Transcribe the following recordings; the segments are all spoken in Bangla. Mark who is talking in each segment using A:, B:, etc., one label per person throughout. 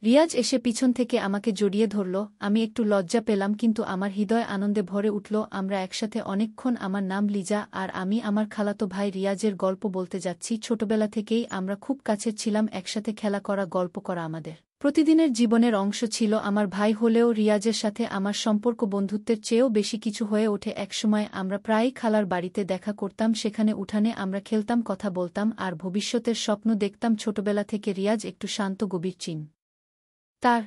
A: রিয়াজ এসে পিছন থেকে আমাকে জড়িয়ে ধরল। আমি একটু লজ্জা পেলাম, কিন্তু আমার হৃদয় আনন্দে ভরে উঠল। আমরা একসাথে অনেকক্ষণ। আমার নাম লিজা, আর আমি আমার খালাতো ভাই রিয়াজের গল্প বলতে যাচ্ছি। ছোটবেলা থেকেই আমরা খুব কাছের ছিলাম, একসাথে খেলা করা, গল্প করা আমাদের প্রতিদিনের জীবনের অংশ ছিল। আমার ভাই হলেও রিয়াজের সাথে আমার সম্পর্ক বন্ধুত্বের চেয়েও বেশি কিছু হয়ে ওঠে। একসময় আমরা প্রায়ই খালার বাড়িতে দেখা করতাম, সেখানে উঠানে আমরা খেলতাম, কথা বলতাম, আর ভবিষ্যতের স্বপ্ন দেখতাম। ছোটবেলা থেকে রিয়াজ একটু শান্ত, গভীর তার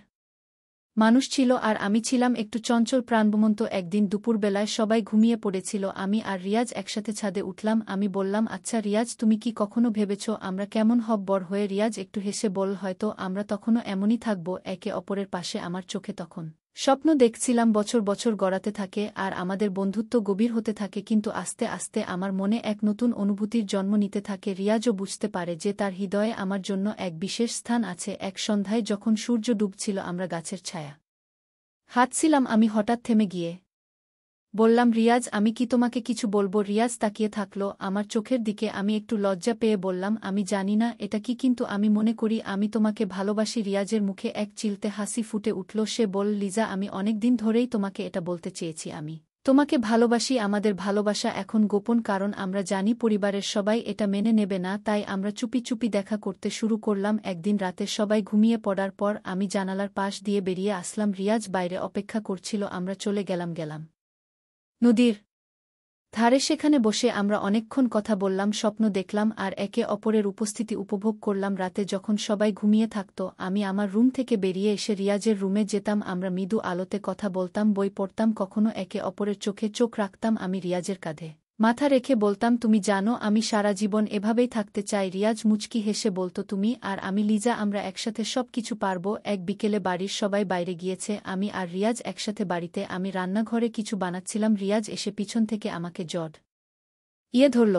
A: মানুষ ছিল, আর আমি ছিলাম একটু চঞ্চল, প্রাণবন্ত। একদিন দুপুরবেলায় সবাই ঘুমিয়ে পড়েছিল, আমি আর রিয়াজ একসাথে ছাদে উঠলাম। আমি বললাম, আচ্ছা রিয়াজ, তুমি কি কখনো ভেবেছ আমরা কেমন হব বড় হয়ে? রিয়াজ একটু হেসে বলল, হয়তো আমরা তখনও এমনই থাকব, একে অপরের পাশে। আমার চোখে তখন স্বপ্ন দেখছিলাম বছর বছর গড়াতে থাকে, আর আমাদের বন্ধুত্ব গভীর হতে থাকে। কিন্তু আস্তে আস্তে আমার মনে এক নতুন অনুভূতির জন্ম নিতে থাকে। রিয়াজও বুঝতে পারে যে তার হৃদয়ে আমার জন্য এক বিশেষ স্থান আছে। এক সন্ধ্যায় যখন সূর্য ডুবছিল, আমরা গাছের ছায়া হাঁটছিলাম। আমি হঠাৎ থেমে গিয়ে বললাম, রিয়াজ, আমি কি তোমাকে কিছু বলবো? রিয়াজ তাকিয়ে থাকল আমার চোখের দিকে। আমি একটু লজ্জা পেয়ে বললাম, আমি জানি না এটা কি, কিন্তু আমি মনে করি আমি তোমাকে ভালোবাসি। রিয়াজের মুখে এক চিলতে হাসি ফুটে উঠল। সে বলল, লিজা, আমি অনেক দিন ধরেই তোমাকে এটা বলতে চেয়েছি। আমি তোমাকে ভালোবাসি। আমাদের ভালোবাসা এখন গোপন, কারণ আমরা জানি পরিবারের সবাই এটা মেনে নেবে না। তাই আমরা চুপি চুপি দেখা করতে শুরু করলাম। একদিন রাতে সবাই ঘুমিয়ে পড়ার পর আমি জানালার পাশ দিয়ে বেরিয়ে আসলাম। রিয়াজ বাইরে অপেক্ষা করছিল। আমরা চলে গেলাম নদীর ধারে। সেখানে বসে আমরা অনেকক্ষণ কথা বললাম, স্বপ্ন দেখলাম, আর একে অপরের উপস্থিতি উপভোগ করলাম। রাতে যখন সবাই ঘুমিয়ে থাকত, আমি আমার রুম থেকে বেরিয়ে এসে রিয়াজের রুমে যেতাম। আমরা মৃদু আলোতে কথা বলতাম, বই পড়তাম, কখনো একে অপরের চোখে চোখ রাখতাম। আমি রিয়াজের কাঁধে মাথা রেখে বলতাম, তুমি জানো, আমি সারা জীবন এভাবেই থাকতে চাই। রিয়াজ মুচকি হেসে বলত, তুমি আর আমি লিজা, আমরা একসাথে সব কিছু পারব। এক বিকেলে বাড়ির সবাই বাইরে গিয়েছে, আমি আর রিয়াজ একসাথে বাড়িতে। আমি রান্নাঘরে কিছু বানাচ্ছিলাম। রিয়াজ এসে পিছন থেকে আমাকে ধরল।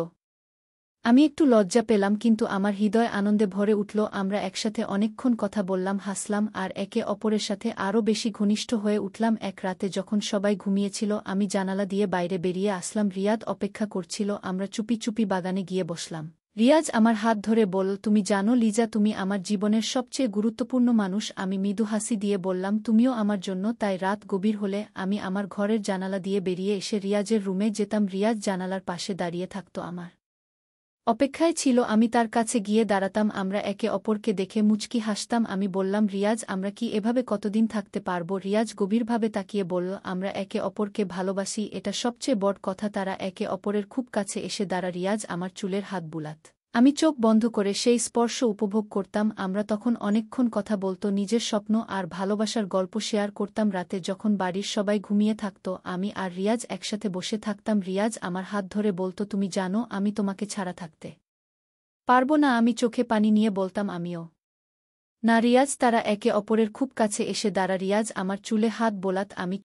A: আমি একটু লজ্জা পেলাম, কিন্তু আমার হৃদয় আনন্দে ভরে উঠল। আমরা একসাথে অনেকক্ষণ কথা বললাম, হাসলাম, আর একে অপরের সাথে আরও বেশি ঘনিষ্ঠ হয়ে উঠলাম। এক রাতে যখন সবাই ঘুমিয়েছিল, আমি জানালা দিয়ে বাইরে বেরিয়ে আসলাম। রিয়াজ অপেক্ষা করছিল। আমরা চুপি চুপি বাগানে গিয়ে বসলাম। রিয়াজ আমার হাত ধরে বলল, তুমি জানো লিজা, তুমি আমার জীবনের সবচেয়ে গুরুত্বপূর্ণ মানুষ। আমি মৃদু হাসি দিয়ে বললাম, তুমিও আমার জন্য। তাই রাত গভীর হলে আমি আমার ঘরের জানালা দিয়ে বেরিয়ে এসে রিয়াজের রুমে যেতাম। রিয়াজ জানালার পাশে দাঁড়িয়ে থাকত, আমার অপেক্ষায় ছিল। আমি তার কাছে গিয়ে দাঁড়াতাম। আমরা একে অপরকে দেখে মুচকি হাসতাম। আমি বললাম, রিয়াজ, আমরা কি এভাবে কতদিন থাকতে পারব? রিয়াজ গভীরভাবে তাকিয়ে বলল, আমরা একে অপরকে ভালোবাসি, এটা সবচেয়ে বড় কথা। তারা একে অপরের খুব কাছে এসে দাঁড়া। রিয়াজ আমার চুলের হাত বুলাত, আমি চোখ বন্ধ করে সেই স্পর্শ উপভোগ করতাম। আমরা তখন অনেকক্ষণ কথা বলতো, নিজের স্বপ্ন আর ভালোবাসার গল্প শেয়ার করতাম। রাতে যখন বাড়ির সবাই ঘুমিয়ে থাকত, আমি আর রিয়াজ একসাথে বসে থাকতাম। রিয়াজ আমার হাত ধরে বলতো, তুমি জানো, আমি তোমাকে ছাড়া থাকতে পারবো না। আমি চোখে পানি নিয়ে বলতাম, আমিও না। রিয়াজ তারা একে অপরের খুব কাছে এসে দাঁড়া। রিয়াজ আমার চুলে হাত বোলাত, আমি